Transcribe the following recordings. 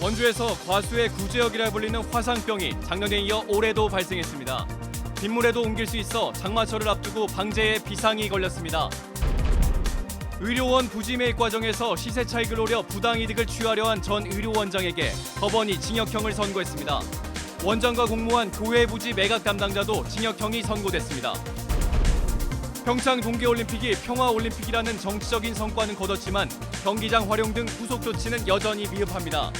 원주에서 과수의 구제역이라 불리는 화상병이 작년에 이어 올해도 발생했습니다. 빗물에도 옮길 수 있어 장마철을 앞두고 방제에 비상이 걸렸습니다. 의료원 부지 매입 과정에서 시세 차익을 노려 부당이득을 취하려 한 전 의료원장에게 법원이 징역형을 선고했습니다. 원장과 공모한 교외 부지 매각 담당자도 징역형이 선고됐습니다. 평창 동계올림픽이 평화올림픽이라는 정치적인 성과는 거뒀지만 경기장 활용 등 후속 조치는 여전히 미흡합니다.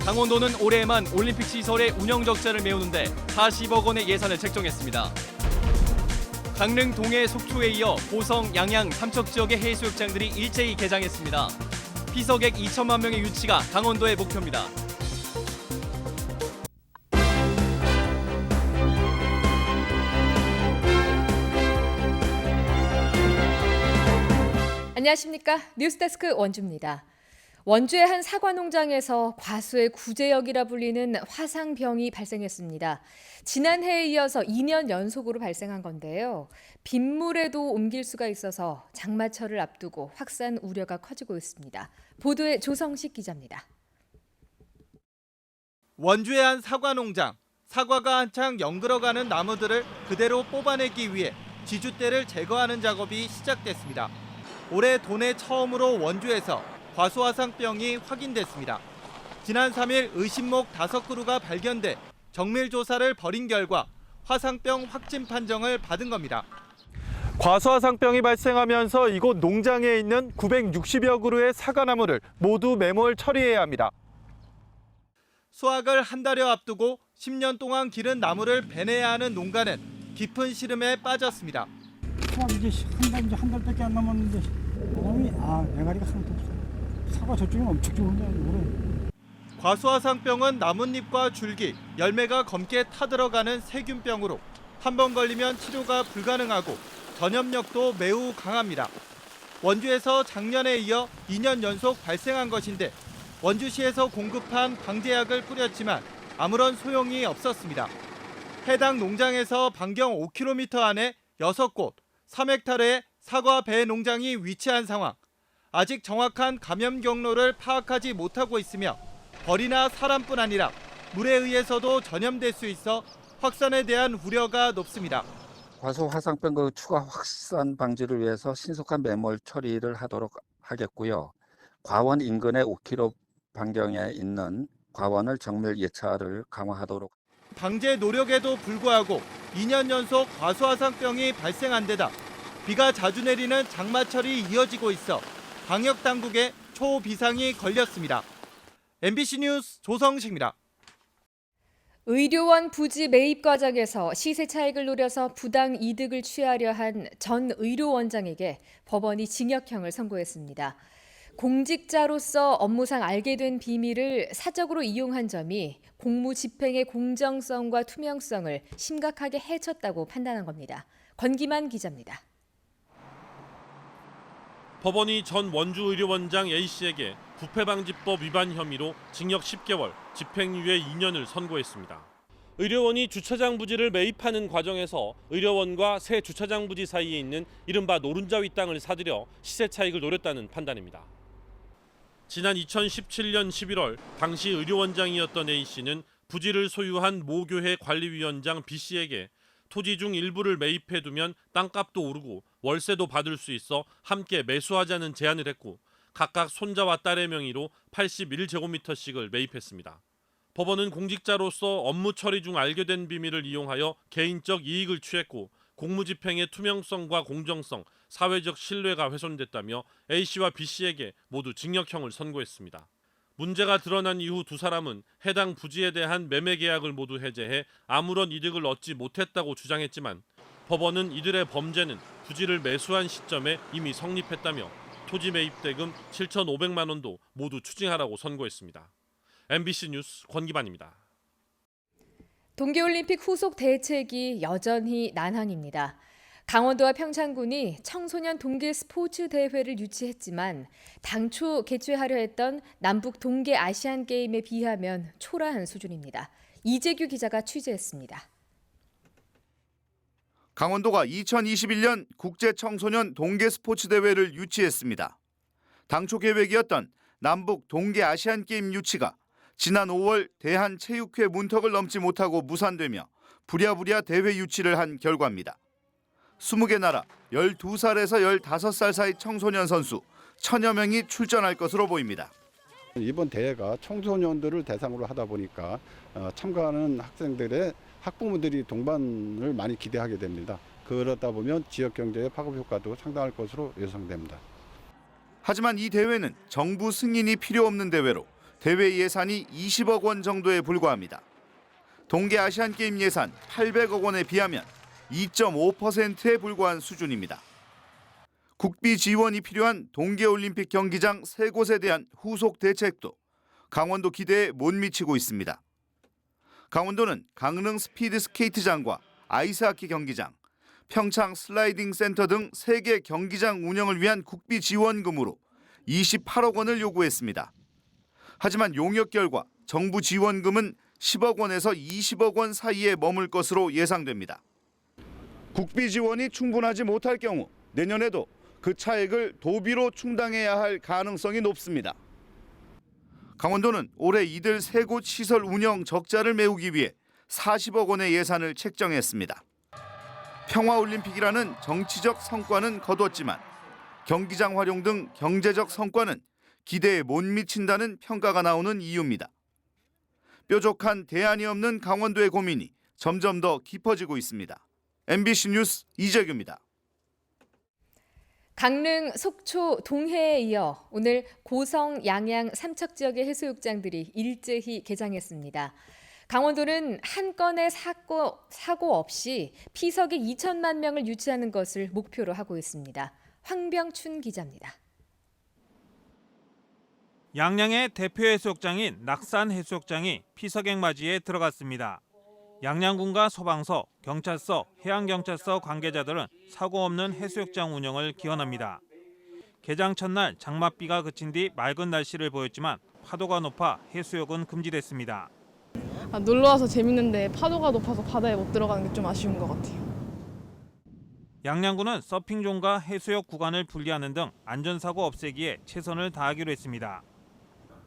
강원도는 올해에만 올림픽 시설의 운영 적자를 메우는데 40억 원의 예산을 책정했습니다. 강릉 동해 속초에 이어 고성, 양양, 삼척 지역의 해수욕장들이 일제히 개장했습니다. 피서객 2천만 명의 유치가 강원도의 목표입니다. 안녕하십니까. 뉴스데스크 원주입니다. 원주의 한 사과 농장에서 과수의 구제역이라 불리는 화상병이 발생했습니다. 지난해에 이어서 2년 연속으로 발생한 건데요. 빗물에도 옮길 수가 있어서 장마철을 앞두고 확산 우려가 커지고 있습니다. 보도에 조성식 기자입니다. 원주의 한 사과 농장. 사과가 한창 연그러가는 나무들을 그대로 뽑아내기 위해 지주대를 제거하는 작업이 시작됐습니다. 올해 도내 처음으로 원주에서 과수화상병이 확인됐습니다. 지난 3일 의심목 5그루가 발견돼 정밀조사를 벌인 결과 화상병 확진 판정을 받은 겁니다. 과수화상병이 발생하면서 이곳 농장에 있는 960여 그루의 사과나무를 모두 매몰 처리해야 합니다. 수확을 한 달여 앞두고 10년 동안 기른 나무를 베내야 하는 농가는 깊은 시름에 빠졌습니다. 이제 한 달밖에 안 남았는데 사람이 매가리가 하나도 없어. 사과 저쪽은 엄청 좋은데 올해. 과수화상병은 나뭇잎과 줄기, 열매가 검게 타들어가는 세균병으로 한 번 걸리면 치료가 불가능하고 전염력도 매우 강합니다. 원주에서 작년에 이어 2년 연속 발생한 것인데 원주시에서 공급한 방제약을 뿌렸지만 아무런 소용이 없었습니다. 해당 농장에서 반경 5km 안에 6곳 3헥타르의 사과 배 농장이 위치한 상황. 아직 정확한 감염 경로를 파악하지 못하고 있으며 벌이나 사람뿐 아니라 물에 의해서도 전염될 수 있어 확산에 대한 우려가 높습니다. 과수 화상병 그 추가 확산 방지를 위해서 신속한 매몰 처리를 하도록 하겠고요. 과원 인근의 5km 반경에 있는 과원을 정밀 예찰을 강화하도록. 방제 노력에도 불구하고 2년 연속 과수화상병이 발생한 데다 비가 자주 내리는 장마철이 이어지고 있어 방역 당국에 초비상이 걸렸습니다. MBC 뉴스 조성식입니다. 의료원 부지 매입 과정에서 시세 차익을 노려서 부당 이득을 취하려 한 전 의료원장에게 법원이 징역형을 선고했습니다. 공직자로서 업무상 알게 된 비밀을 사적으로 이용한 점이 공무 집행의 공정성과 투명성을 심각하게 해쳤다고 판단한 겁니다. 권기만 기자입니다. 법원이 전 원주의료원장 A씨에게 부패방지법 위반 혐의로 징역 10개월, 집행유예 2년을 선고했습니다. 의료원이 주차장 부지를 매입하는 과정에서 의료원과 새 주차장 부지 사이에 있는 이른바 노른자 윗땅을 사들여 시세 차익을 노렸다는 판단입니다. 지난 2017년 11월 당시 의료원장이었던 A씨는 부지를 소유한 모교회 관리위원장 B씨에게 토지 중 일부를 매입해두면 땅값도 오르고 월세도 받을 수 있어 함께 매수하자는 제안을 했고 각각 손자와 딸의 명의로 81제곱미터씩을 매입했습니다. 법원은 공직자로서 업무 처리 중 알게 된 비밀을 이용하여 개인적 이익을 취했고 공무집행의 투명성과 공정성, 사회적 신뢰가 훼손됐다며 A씨와 B씨에게 모두 징역형을 선고했습니다. 문제가 드러난 이후 두 사람은 해당 부지에 대한 매매 계약을 모두 해제해 아무런 이득을 얻지 못했다고 주장했지만 법원은 이들의 범죄는 부지를 매수한 시점에 이미 성립했다며 토지 매입 대금 7,500만 원도 모두 추징하라고 선고했습니다. MBC 뉴스 권기반입니다. 동계올림픽 후속 대책이 여전히 난항입니다. 강원도와 평창군이 청소년 동계 스포츠 대회를 유치했지만 당초 개최하려 했던 남북 동계 아시안 게임에 비하면 초라한 수준입니다. 이재규 기자가 취재했습니다. 강원도가 2021년 국제 청소년 동계 스포츠 대회를 유치했습니다. 당초 계획이었던 남북 동계 아시안 게임 유치가 지난 5월 대한체육회 문턱을 넘지 못하고 무산되며 부랴부랴 대회 유치를 한 결과입니다. 20개 나라 12살에서 15살 사이 청소년 선수 1000여 명이 출전할 것으로 보입니다. 이번 대회가 청소년들을 대상으로 하다 보니까 참가하는 학생들의 학부모들이 동반을 많이 기대하게 됩니다. 그러다 보면 지역 경제의 파급 효과도 상당할 것으로 예상됩니다. 하지만 이 대회는 정부 승인이 필요 없는 대회로 대회 예산이 20억 원 정도에 불과합니다. 동계 아시안게임 예산 800억 원에 비하면 2.5%에 불과한 수준입니다. 국비 지원이 필요한 동계올림픽 경기장 3곳에 대한 후속 대책도 강원도 기대에 못 미치고 있습니다. 강원도는 강릉 스피드 스케이트장과 아이스하키 경기장, 평창 슬라이딩 센터 등 3개 경기장 운영을 위한 국비 지원금으로 28억 원을 요구했습니다. 하지만 용역 결과 정부 지원금은 10억 원에서 20억 원 사이에 머물 것으로 예상됩니다. 국비 지원이 충분하지 못할 경우 내년에도 그 차액을 도비로 충당해야 할 가능성이 높습니다. 강원도는 올해 이들 3곳 시설 운영 적자를 메우기 위해 40억 원의 예산을 책정했습니다. 평화올림픽이라는 정치적 성과는 거뒀지만 경기장 활용 등 경제적 성과는 기대에 못 미친다는 평가가 나오는 이유입니다. 뾰족한 대안이 없는 강원도의 고민이 점점 더 깊어지고 있습니다. MBC 뉴스 이재규입니다. 강릉, 속초, 동해에 이어 오늘 고성, 양양, 삼척 지역의 해수욕장들이 일제히 개장했습니다. 강원도는 한 건의 사고 없이 피서객 2천만 명을 유치하는 것을 목표로 하고 있습니다. 황병춘 기자입니다. 양양의 대표 해수욕장인 낙산 해수욕장이 피서객 맞이에 들어갔습니다. 양양군과 소방서, 경찰서, 해양경찰서 관계자들은 사고 없는 해수욕장 운영을 기원합니다. 개장 첫날 장맛비가 그친 뒤 맑은 날씨를 보였지만 파도가 높아 해수욕은 금지됐습니다. 놀러와서 재밌는데 파도가 높아서 바다에 못 들어가는 게 좀 아쉬운 것 같아요. 양양군은 서핑존과 해수욕 구간을 분리하는 등 안전사고 없애기에 최선을 다하기로 했습니다.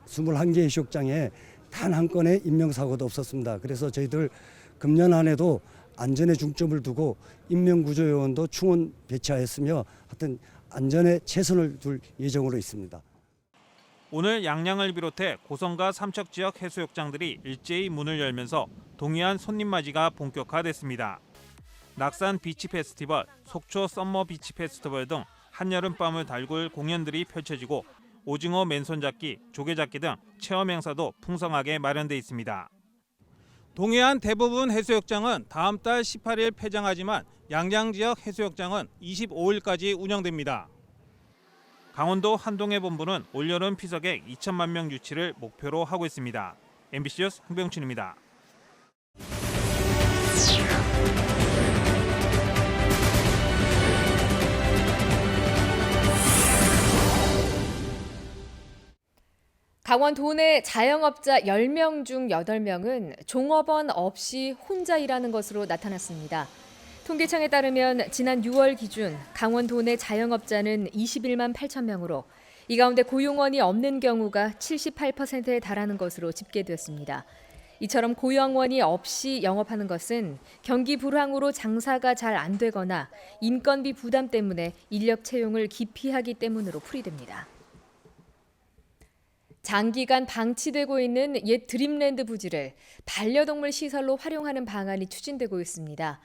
21개 해수욕장에 단 한 건의 인명사고도 없었습니다. 그래서 저희들 금년 안에도 안전에 중점을 두고 인명구조요원도 충원 배치하였으며 하여튼 안전에 최선을 둘 예정으로 있습니다. 오늘 양양을 비롯해 고성과 삼척 지역 해수욕장들이 일제히 문을 열면서 동해안 손님 맞이가 본격화됐습니다. 낙산 비치 페스티벌, 속초 썸머 비치 페스티벌 등 한여름밤을 달굴 공연들이 펼쳐지고 오징어 맨손잡기, 조개잡기 등 체험 행사도 풍성하게 마련돼 있습니다. 동해안 대부분 해수욕장은 다음 달 18일 폐장하지만 양양 지역 해수욕장은 25일까지 운영됩니다. 강원도 한동해 본부는 올여름 피서객 2천만 명 유치를 목표로 하고 있습니다. MBC 뉴스 황병춘입니다. 강원 도내 자영업자 10명 중 8명은 종업원 없이 혼자 일하는 것으로 나타났습니다. 통계청에 따르면 지난 6월 기준 강원 도내 자영업자는 21만 8천 명으로 이 가운데 고용원이 없는 경우가 78%에 달하는 것으로 집계됐습니다. 이처럼 고용원이 없이 영업하는 것은 경기 불황으로 장사가 잘 안 되거나 인건비 부담 때문에 인력 채용을 기피하기 때문으로 풀이됩니다. 장기간 방치되고 있는 옛 드림랜드 부지를 반려동물 시설로 활용하는 방안이 추진되고 있습니다.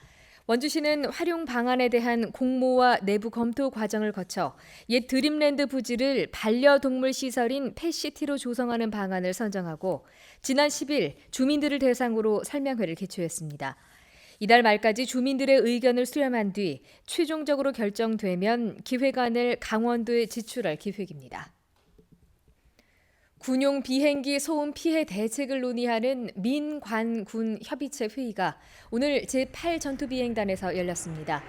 원주시는 활용 방안에 대한 공모와 내부 검토 과정을 거쳐 옛 드림랜드 부지를 반려동물 시설인 펫시티로 조성하는 방안을 선정하고 지난 10일 주민들을 대상으로 설명회를 개최했습니다. 이달 말까지 주민들의 의견을 수렴한 뒤 최종적으로 결정되면 기획안을 강원도에 지출할 계획입니다. 군용 비행기 소음 피해 대책을 논의하는 민관군 협의체 회의가 오늘 제8전투비행단에서 열렸습니다.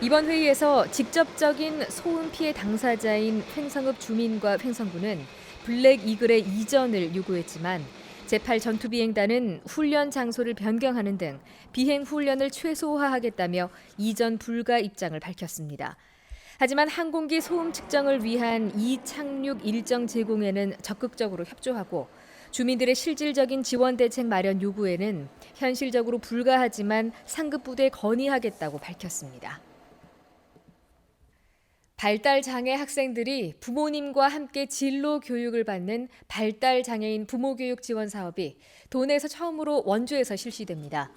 이번 회의에서 직접적인 소음 피해 당사자인 횡성읍 주민과 횡성군은 블랙 이글의 이전을 요구했지만 제8전투비행단은 훈련 장소를 변경하는 등 비행 훈련을 최소화하겠다며 이전 불가 입장을 밝혔습니다. 하지만 항공기 소음 측정을 위한 이착륙 일정 제공에는 적극적으로 협조하고 주민들의 실질적인 지원 대책 마련 요구에는 현실적으로 불가하지만 상급부대에 건의하겠다고 밝혔습니다. 발달장애 학생들이 부모님과 함께 진로 교육을 받는 발달장애인 부모교육 지원 사업이 도내에서 처음으로 원주에서 실시됩니다.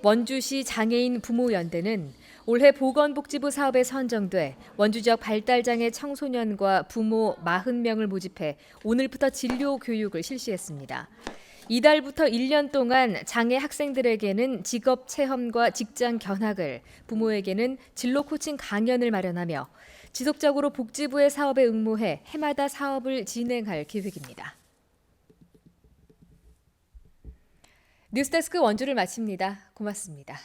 원주시 장애인 부모연대는 올해 보건복지부 사업에 선정돼 원주 지역 발달장애 청소년과 부모 40명을 모집해 오늘부터 진료 교육을 실시했습니다. 이달부터 1년 동안 장애 학생들에게는 직업 체험과 직장 견학을, 부모에게는 진로 코칭 강연을 마련하며 지속적으로 복지부의 사업에 응모해 해마다 사업을 진행할 계획입니다. 뉴스데스크 원주를 마칩니다. 고맙습니다.